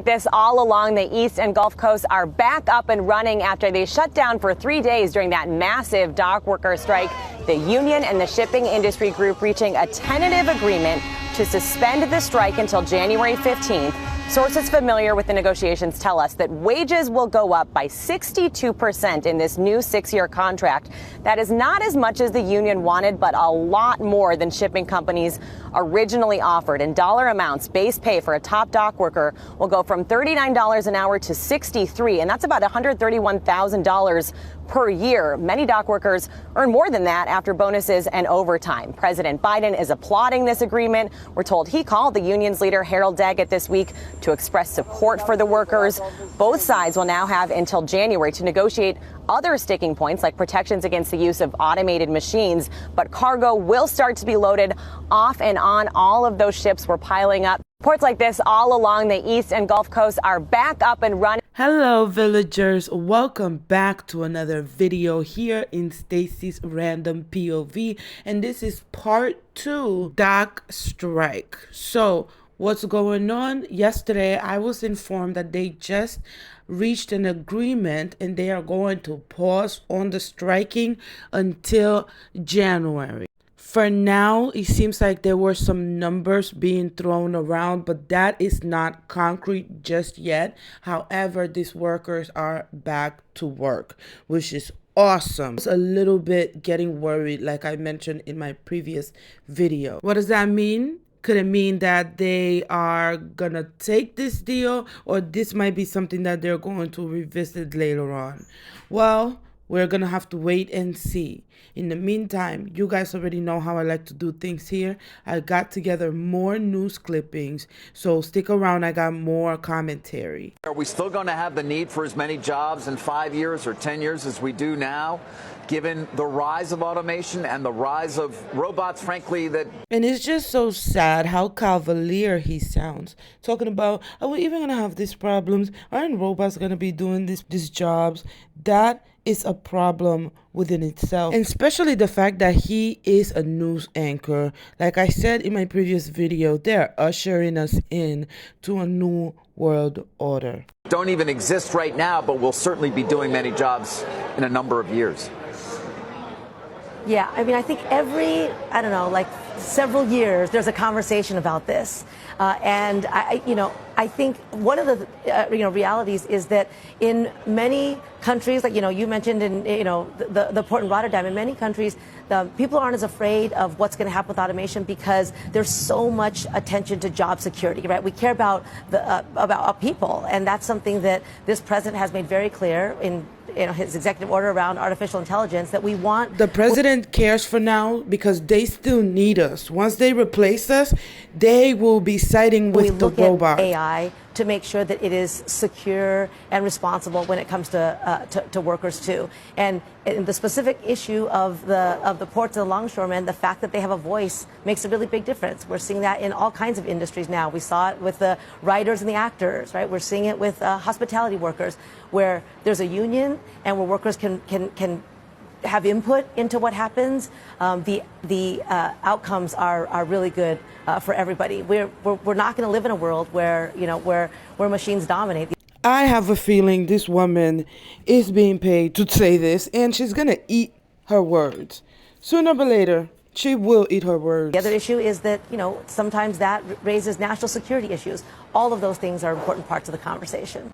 This all along the East and Gulf Coast are back up and running after they shut down for 3 days during that massive dock worker strike. The union and the shipping industry group reaching a tentative agreement to suspend the strike until January 15th. Sources familiar with the negotiations tell us that wages will go up by 62% in this new 6-year contract. That is not as much as the union wanted, but a lot more than shipping companies originally offered. In dollar amounts, base pay for a top dock worker will go from $39 an hour to $63, and that's about $131,000 per year. Many dock workers earn more than that after bonuses and overtime. President Biden is applauding this agreement. We're told he called the union's leader, Harold Daggett, this week to express support for the workers. Both sides will now have until January to negotiate other sticking points like protections against the use of automated machines. But cargo will start to be loaded off and on. All of those ships were piling up. Ports like this all along the East and Gulf Coast are back up and running. Hello villagers, welcome back to another video here in Stacy's Random POV, and this is part 2, dock strike. So what's going on? Yesterday I was informed that they just reached an agreement and they are going to pause on the striking until January. For now, it seems like there were some numbers being thrown around, but that is not concrete just yet. However, these workers are back to work, which is awesome. It's a little bit getting worried, like I mentioned in my previous video. What does that mean? Could it mean that they are gonna take this deal, or this might be something that they're going to revisit later on? Well, we're gonna have to wait and see. In the meantime, you guys already know how I like to do things here. I got together more news clippings, so stick around. I got more commentary. Are we still going to have the need for as many jobs in 5 years or 10 years as we do now, given the rise of automation and the rise of robots, frankly, that... And it's just so sad how cavalier he sounds, talking about, are we even going to have these problems? Aren't robots going to be doing these jobs? That is a problem within itself, and especially the fact that he is a news anchor. Like I said in my previous video, they're ushering us in to a new world order. Don't even exist right now, but will certainly be doing many jobs in a number of years. Yeah, I mean, I think every, I don't know, like several years, there's a conversation about this. And I think one of the, realities is that in many countries, like, you mentioned in, the port in Rotterdam, in many countries, people aren't as afraid of what's going to happen with automation because there's so much attention to job security, right? We care about about people, and that's something that this president has made very clear in his executive order around artificial intelligence, that we want... The president cares for now because they still need us. Once they replace us, they will be siding with the robot. AI to make sure that it is secure and responsible when it comes to workers too. And in the specific issue of the ports and the longshoremen, the fact that they have a voice makes a really big difference. We're seeing that in all kinds of industries now. We saw it with the writers and the actors, right? We're seeing it with hospitality workers, where there's a union and where workers can have input into what happens. The outcomes are really good for everybody. We're not going to live in a world where where machines dominate. I have a feeling this woman is being paid to say this, and she's going to eat her words. Sooner or later, she will eat her words. The other issue is that, sometimes that raises national security issues. All of those things are important parts of the conversation.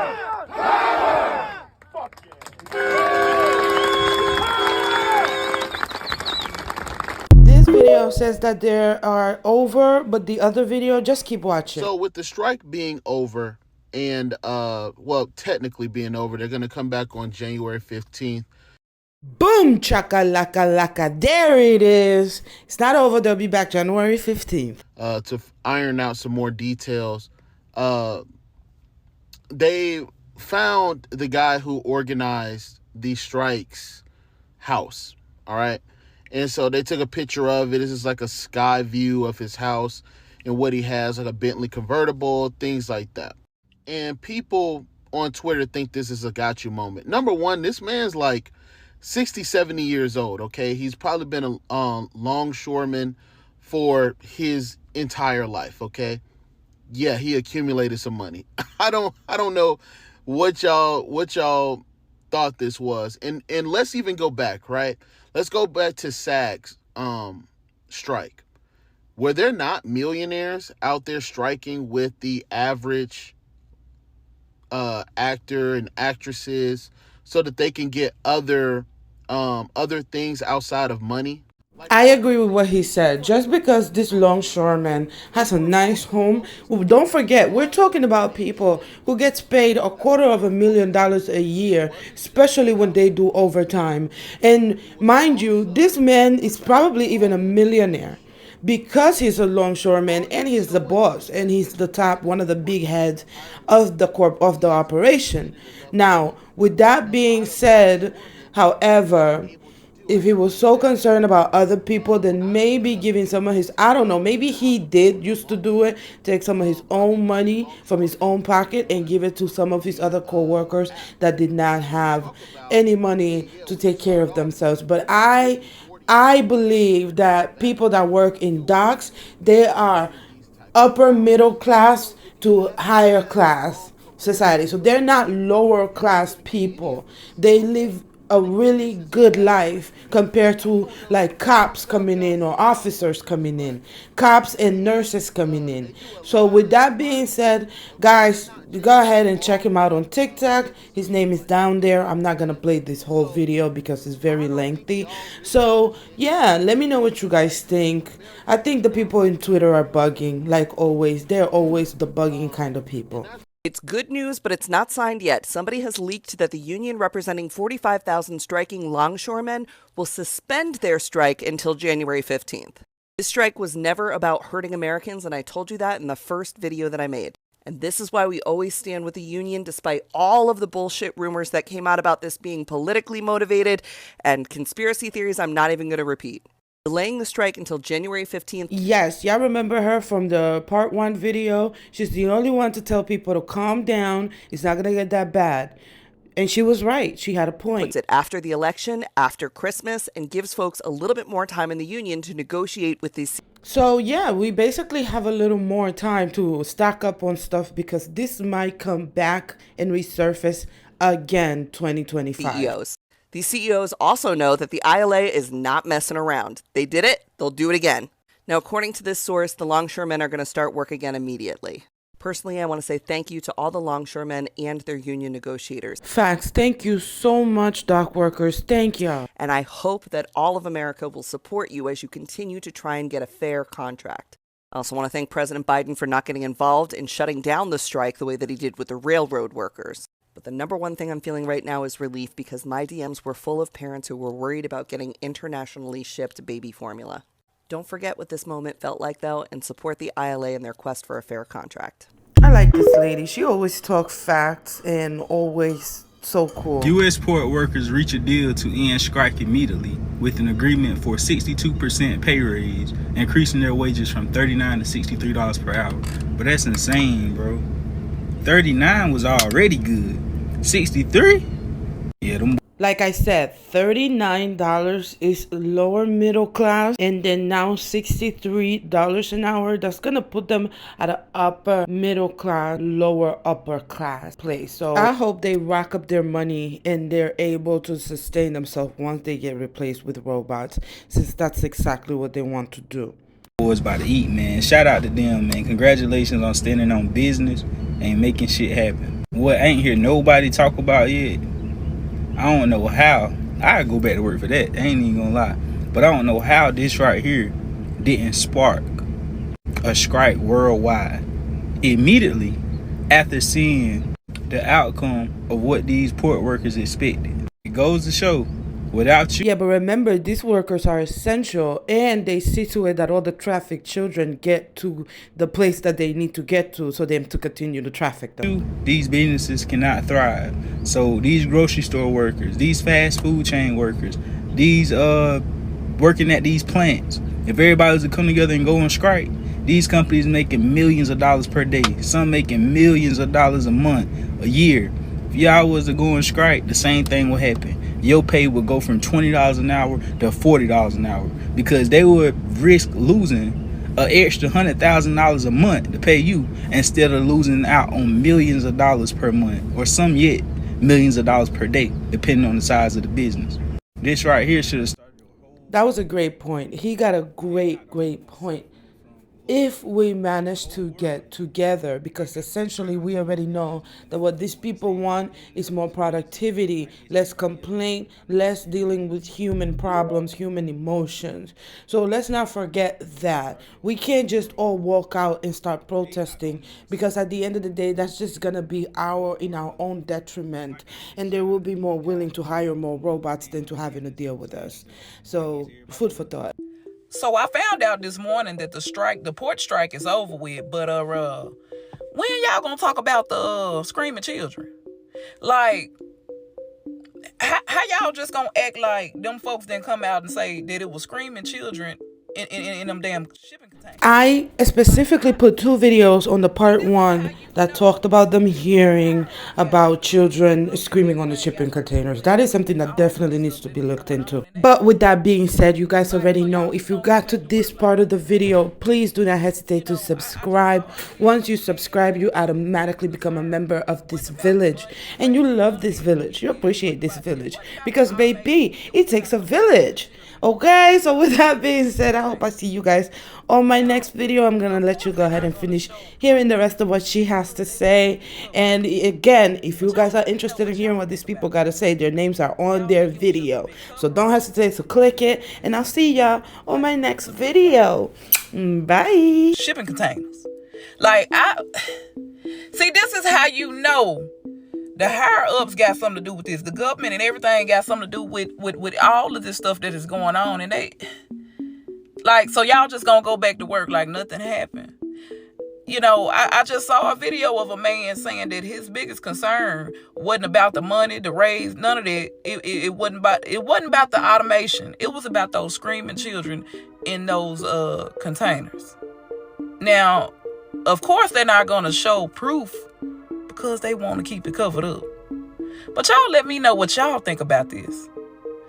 This video says that there are over, but the other video, just keep watching. So with the strike being over and, well, technically being over, they're going to come back on January 15th. Boom, chaka-laka laka. There it is. It's not over. They'll be back January 15th. To iron out some more details. They found the guy who organized the strike's house. All right. And so they took a picture of it. This is like a sky view of his house and what he has, like a Bentley convertible, things like that. And people on Twitter think this is a got you moment. Number one, this man's like 60, 70 years old, okay? He's probably been a longshoreman for his entire life, okay? yeah, he accumulated some money. I don't know what y'all thought this was. And let's even go back, right? Let's go back to SAG's strike. Were there not millionaires out there striking with the average actor and actresses so that they can get other things outside of money? I agree with what he said. Just because this longshoreman has a nice home, well, don't forget, we're talking about people who gets paid $250,000 a year, especially when they do overtime. And mind you, this man is probably even a millionaire because he's a longshoreman and he's the boss and he's the top, one of the big heads of the operation. Now, with that being said, however, if he was so concerned about other people, then maybe giving some of his, I don't know, maybe he did used to do it, take some of his own money from his own pocket and give it to some of his other co-workers that did not have any money to take care of themselves. But I believe that people that work in docks, they are upper middle class to higher class society. So they're not lower class people. They live a really good life compared to like cops coming in or officers coming in, cops and nurses coming in. So with that being said, guys, go ahead and check him out on TikTok. His name is down there. I'm not gonna play this whole video because it's very lengthy. So yeah, let me know what you guys think. I think the people in Twitter are bugging, like always. They're always the bugging kind of people. It's good news, but it's not signed yet. Somebody has leaked that the union representing 45,000 striking longshoremen will suspend their strike until January 15th. This strike was never about hurting Americans, and I told you that in the first video that I made. And this is why we always stand with the union, despite all of the bullshit rumors that came out about this being politically motivated and conspiracy theories I'm not even going to repeat. Delaying the strike until January 15th. Yes, y'all remember her from the part 1 video. She's the only one to tell people to calm down. It's not going to get that bad. And she was right. She had a point. Puts it after the election, after Christmas, and gives folks a little bit more time in the union to negotiate with these. So yeah, we basically have a little more time to stock up on stuff because this might come back and resurface again 2025. CEOs. These CEOs also know that the ILA is not messing around. They did it, they'll do it again. Now, according to this source, the longshoremen are going to start work again immediately. Personally, I want to say thank you to all the longshoremen and their union negotiators. Facts. Thank you so much, dock workers. Thank y'all. And I hope that all of America will support you as you continue to try and get a fair contract. I also want to thank President Biden for not getting involved in shutting down the strike the way that he did with the railroad workers. But the number one thing I'm feeling right now is relief because my DMs were full of parents who were worried about getting internationally shipped baby formula. Don't forget what this moment felt like, though, and support the ILA in their quest for a fair contract. I like this lady. She always talks facts and always so cool. U.S. port workers reach a deal to end strike immediately with an agreement for 62% pay raise, increasing their wages from $39 to $63 per hour. But that's insane, bro. 39 was already good. 63? Yeah, them. Like I said, $39 is lower middle class, and then now $63 an hour. That's gonna put them at an upper middle class, lower upper class place. So I hope they rack up their money and they're able to sustain themselves once they get replaced with robots, since that's exactly what they want to do. Boys about to eat, man. Shout out to them, man. Congratulations on standing on business and making shit happen. What ain't hear nobody talk about yet? I don't know how. I go back to work for that. I ain't even gonna lie. But I don't know how this right here didn't spark a strike worldwide immediately after seeing the outcome of what these port workers expected. It goes to show, without you. Yeah, but remember, these workers are essential and they see to it that all the trafficked children get to the place that they need to get to so them to continue to traffic them. These businesses cannot thrive. So these grocery store workers, these fast food chain workers, these working at these plants, if everybody was to come together and go on strike, these companies making millions of dollars per day, some making millions of dollars a month, a year. If y'all was to go on strike, the same thing would happen. Your pay would go from $20 an hour to $40 an hour because they would risk losing an extra $100,000 a month to pay you instead of losing out on millions of dollars per month, or some yet millions of dollars per day, depending on the size of the business. This right here should have started. That was a great point. He got a great point. If we manage to get together, because essentially we already know that what these people want is more productivity, less complaint, less dealing with human problems, human emotions. So let's not forget that. We can't just all walk out and start protesting, because at the end of the day, that's just going to be in our own detriment. And they will be more willing to hire more robots than to having to deal with us. So food for thought. So I found out this morning that the port strike is over with, but when y'all gonna talk about the screaming children? Like, how y'all just gonna act like them folks didn't come out and say that it was screaming children in them damn shipping containers? I specifically put 2 videos on the part 1 that talked about them hearing about children screaming on the shipping containers. That is something that definitely needs to be looked into. But with that being said, you guys already know, if you got to this part of the video, please do not hesitate to subscribe. Once you subscribe, you automatically become a member of this village. And you love this village. You appreciate this village. Because baby, it takes a village. Okay, so with that being said, I hope I see you guys on my next video. I'm gonna let you go ahead and finish hearing the rest of what she has to say. And again, if you guys are interested in hearing what these people gotta say, their names are on their video, so don't hesitate to click it. And I'll see y'all on my next video. Bye. Shipping containers. Like, see, this is how you know the higher ups got something to do with this. The government and everything got something to do with all of this stuff that is going on. And they, like, so y'all just gonna go back to work like nothing happened. You know, I just saw a video of a man saying that his biggest concern wasn't about the money, the raise, none of that. It wasn't about the automation. It was about those screaming children in those containers. Now, of course, they're not gonna show proof, because they want to keep it covered up. But y'all let me know what y'all think about this.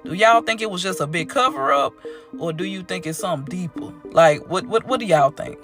Do y'all think it was just a big cover up, or do you think it's something deeper? Like, what do y'all think?